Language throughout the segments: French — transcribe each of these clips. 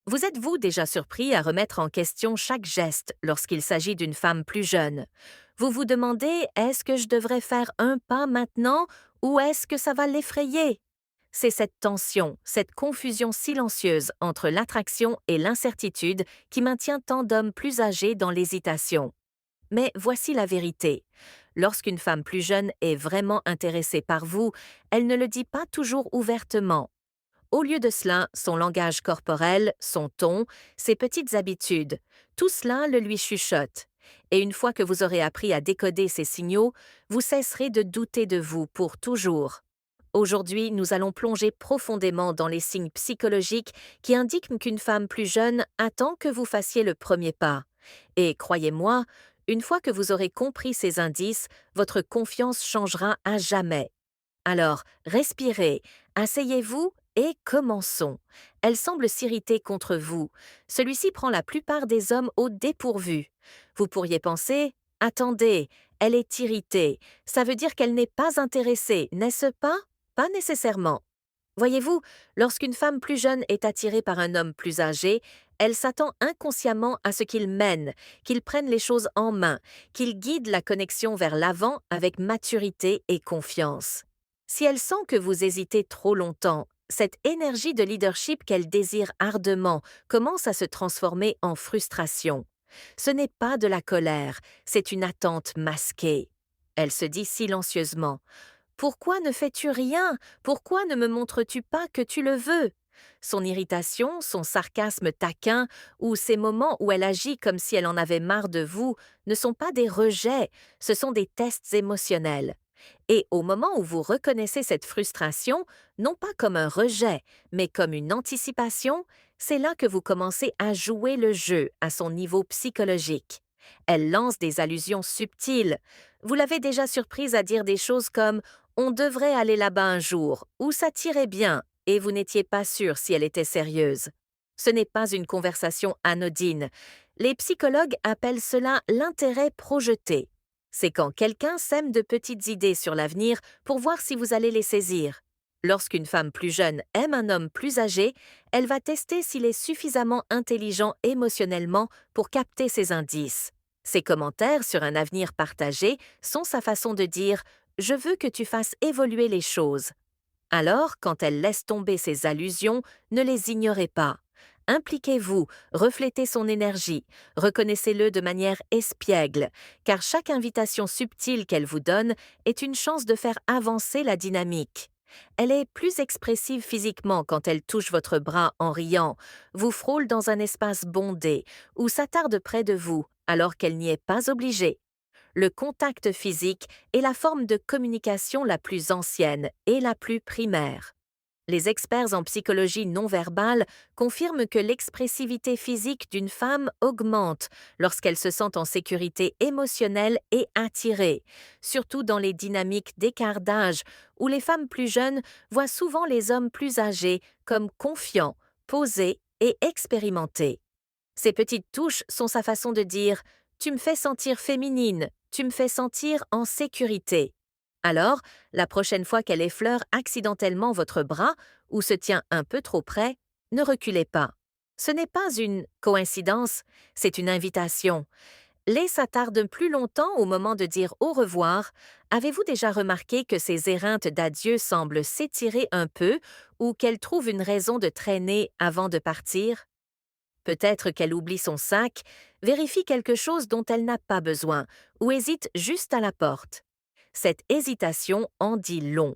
Vous êtes-vous déjà surpris à remettre en question chaque geste lorsqu'il s'agit d'une femme plus jeune? Vous vous demandez, est-ce que je devrais faire un pas maintenant ou est-ce que ça va l'effrayer? C'est cette tension, cette confusion silencieuse entre l'attraction et l'incertitude qui maintient tant d'hommes plus âgés dans l'hésitation. Mais voici la vérité. Lorsqu'une femme plus jeune est vraiment intéressée par vous, elle ne le dit pas toujours ouvertement. Au lieu de cela, son langage corporel, son ton, ses petites habitudes, tout cela le lui chuchote. Et une fois que vous aurez appris à décoder ces signaux, vous cesserez de douter de vous pour toujours. Aujourd'hui, nous allons plonger profondément dans les signes psychologiques qui indiquent qu'une femme plus jeune attend que vous fassiez le premier pas. Et croyez-moi, une fois que vous aurez compris ces indices, votre confiance changera à jamais. Alors, respirez, asseyez-vous et commençons. Elle semble s'irriter contre vous. Celui-ci prend la plupart des hommes au dépourvu. Vous pourriez penser, attendez, elle est irritée. Ça veut dire qu'elle n'est pas intéressée, n'est-ce pas? Pas nécessairement. Voyez-vous, lorsqu'une femme plus jeune est attirée par un homme plus âgé, elle s'attend inconsciemment à ce qu'il mène, qu'il prenne les choses en main, qu'il guide la connexion vers l'avant avec maturité et confiance. Si elle sent que vous hésitez trop longtemps, cette énergie de leadership qu'elle désire ardemment commence à se transformer en frustration. Ce n'est pas de la colère, c'est une attente masquée. Elle se dit silencieusement: pourquoi ne fais-tu rien? Pourquoi ne me montres-tu pas que tu le veux? Son irritation, son sarcasme taquin ou ces moments où elle agit comme si elle en avait marre de vous ne sont pas des rejets, ce sont des tests émotionnels. Et au moment où vous reconnaissez cette frustration, non pas comme un rejet, mais comme une anticipation, c'est là que vous commencez à jouer le jeu à son niveau psychologique. Elle lance des allusions subtiles. Vous l'avez déjà surprise à dire des choses comme on devrait aller là-bas un jour, ou ça tirait bien, et vous n'étiez pas sûr si elle était sérieuse. Ce n'est pas une conversation anodine. Les psychologues appellent cela l'intérêt projeté. C'est quand quelqu'un sème de petites idées sur l'avenir pour voir si vous allez les saisir. Lorsqu'une femme plus jeune aime un homme plus âgé, elle va tester s'il est suffisamment intelligent émotionnellement pour capter ces indices. Ses commentaires sur un avenir partagé sont sa façon de dire je veux que tu fasses évoluer les choses. Alors, quand elle laisse tomber ses allusions, ne les ignorez pas. Impliquez-vous, reflétez son énergie, reconnaissez-le de manière espiègle, car chaque invitation subtile qu'elle vous donne est une chance de faire avancer la dynamique. Elle est plus expressive physiquement quand elle touche votre bras en riant, vous frôle dans un espace bondé ou s'attarde près de vous alors qu'elle n'y est pas obligée. Le contact physique est la forme de communication la plus ancienne et la plus primaire. Les experts en psychologie non verbale confirment que l'expressivité physique d'une femme augmente lorsqu'elle se sent en sécurité émotionnelle et attirée, surtout dans les dynamiques d'écart d'âge où les femmes plus jeunes voient souvent les hommes plus âgés comme confiants, posés et expérimentés. Ces petites touches sont sa façon de dire tu me fais sentir féminine, tu me fais sentir en sécurité. Alors, la prochaine fois qu'elle effleure accidentellement votre bras ou se tient un peu trop près, ne reculez pas. Ce n'est pas une coïncidence, c'est une invitation. Les s'attarde plus longtemps au moment de dire au revoir. Avez-vous déjà remarqué que ces éreintes d'adieu semblent s'étirer un peu ou qu'elle trouve une raison de traîner avant de partir? Peut-être qu'elle oublie son sac, vérifie quelque chose dont elle n'a pas besoin, ou hésite juste à la porte. Cette hésitation en dit long.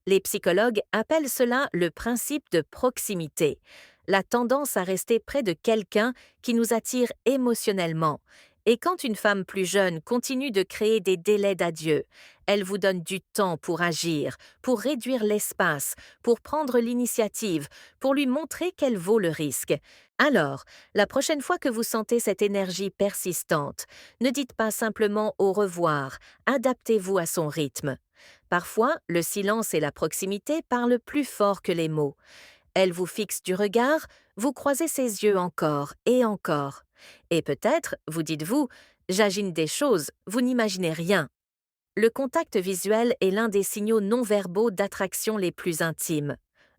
Les psychologues appellent cela le principe de proximité, la tendance à rester près de quelqu'un qui nous attire émotionnellement. Et quand une femme plus jeune continue de créer des délais d'adieu, elle vous donne du temps pour agir, pour réduire l'espace, pour prendre l'initiative, pour lui montrer qu'elle vaut le risque. Alors, la prochaine fois que vous sentez cette énergie persistante, ne dites pas simplement au revoir, adaptez-vous à son rythme. Parfois, le silence et la proximité parlent plus fort que les mots. Elle vous fixe du regard, vous croisez ses yeux encore et encore. Et peut-être, vous dites-vous, j'agine des choses, vous n'imaginez rien. Le contact visuel est l'un des signaux non verbaux d'attraction les plus intimes.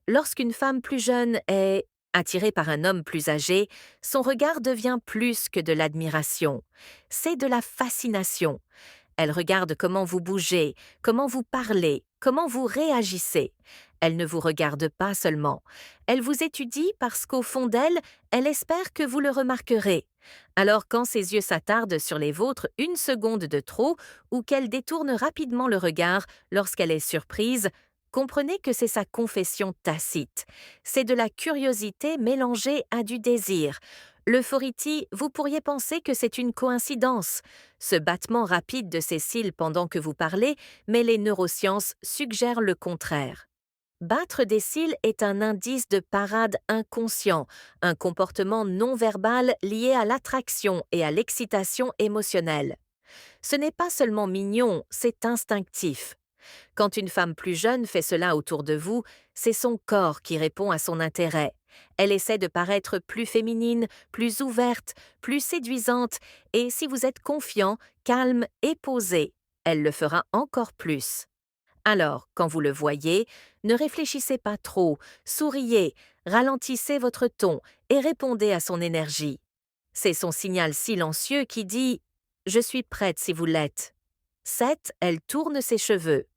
Lorsqu'une femme plus jeune est Attirée par un homme plus âgé, son regard devient plus que de l'admiration. C'est de la fascination. Elle regarde comment vous bougez, comment vous parlez, comment vous réagissez. Elle ne vous regarde pas seulement. Elle vous étudie parce qu'au fond d'elle, elle espère que vous le remarquerez. Alors quand ses yeux s'attardent sur les vôtres une seconde de trop ou qu'elle détourne rapidement le regard lorsqu'elle est surprise, comprenez que c'est sa confession tacite. C'est de la curiosité mélangée à du désir. L'euphorie, vous pourriez penser que c'est une coïncidence, ce battement rapide de ses cils pendant que vous parlez, mais les neurosciences suggèrent le contraire. Battre des cils est un indice de parade inconscient, un comportement non verbal lié à l'attraction et à l'excitation émotionnelle. Ce n'est pas seulement mignon, c'est instinctif. Quand une femme plus jeune fait cela autour de vous, c'est son corps qui répond à son intérêt. Elle essaie de paraître plus féminine, plus ouverte, plus séduisante, et si vous êtes confiant, calme et posé, elle le fera encore plus. Alors, quand vous le voyez, ne réfléchissez pas trop, souriez, ralentissez votre ton et répondez à son énergie. C'est son signal silencieux qui dit « Je suis prête si vous l'êtes ». 7. Elle tourne ses cheveux.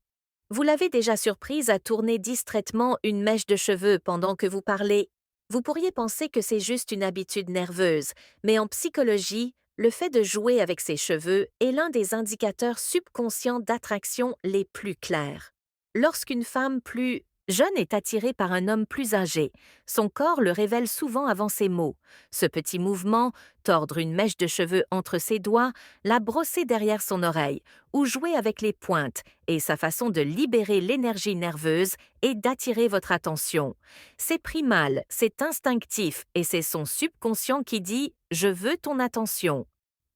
Vous l'avez déjà surprise à tourner distraitement une mèche de cheveux pendant que vous parlez. Vous pourriez penser que c'est juste une habitude nerveuse, mais en psychologie, le fait de jouer avec ses cheveux est l'un des indicateurs subconscients d'attraction les plus clairs. Lorsqu'une femme plus jeune est attirée par un homme plus âgé, son corps le révèle souvent avant ses mots. Ce petit mouvement, tordre une mèche de cheveux entre ses doigts, la brosser derrière son oreille, ou jouer avec les pointes, est sa façon de libérer l'énergie nerveuse et d'attirer votre attention. C'est primal, c'est instinctif et c'est son subconscient qui dit « je veux ton attention ».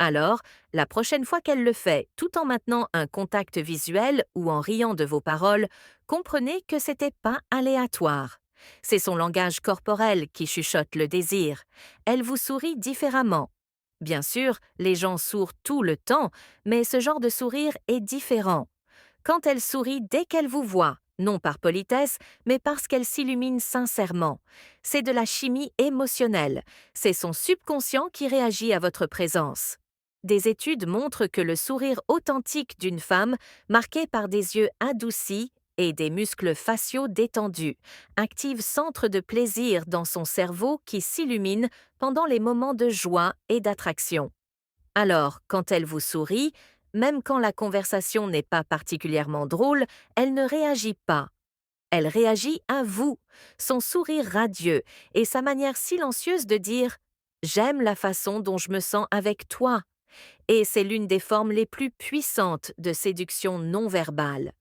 Alors, la prochaine fois qu'elle le fait, tout en maintenant un contact visuel ou en riant de vos paroles, comprenez que c'était pas aléatoire. C'est son langage corporel qui chuchote le désir. Elle vous sourit différemment. Bien sûr, les gens sourient tout le temps, mais ce genre de sourire est différent. Quand elle sourit dès qu'elle vous voit, non par politesse, mais parce qu'elle s'illumine sincèrement. C'est de la chimie émotionnelle. C'est son subconscient qui réagit à votre présence. Des études montrent que le sourire authentique d'une femme, marqué par des yeux adoucis et des muscles faciaux détendus, active centres de plaisir dans son cerveau qui s'illuminent pendant les moments de joie et d'attraction. Alors, quand elle vous sourit, même quand la conversation n'est pas particulièrement drôle, elle ne réagit pas. Elle réagit à vous, son sourire radieux et sa manière silencieuse de dire « J'aime la façon dont je me sens avec toi ». Et c'est l'une des formes les plus puissantes de séduction non verbale.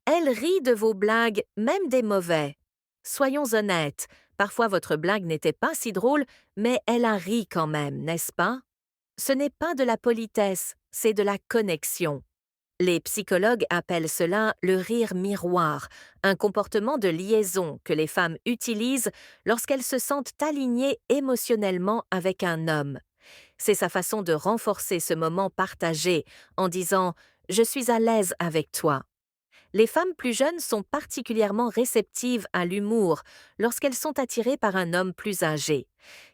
Elle rit de vos blagues, même des mauvais. Soyons honnêtes, parfois votre blague n'était pas si drôle, mais elle a ri quand même, n'est-ce pas? Ce n'est pas de la politesse, c'est de la connexion. Les psychologues appellent cela le rire miroir, un comportement de liaison que les femmes utilisent lorsqu'elles se sentent alignées émotionnellement avec un homme. C'est sa façon de renforcer ce moment partagé en disant « Je suis à l'aise avec toi ». Les femmes plus jeunes sont particulièrement réceptives à l'humour lorsqu'elles sont attirées par un homme plus âgé,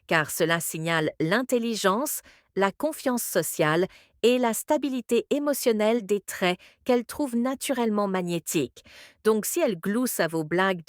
car cela signale l'intelligence, la confiance sociale et la stabilité émotionnelle des traits qu'elles trouvent naturellement magnétiques. Donc si elles gloussent à vos blagues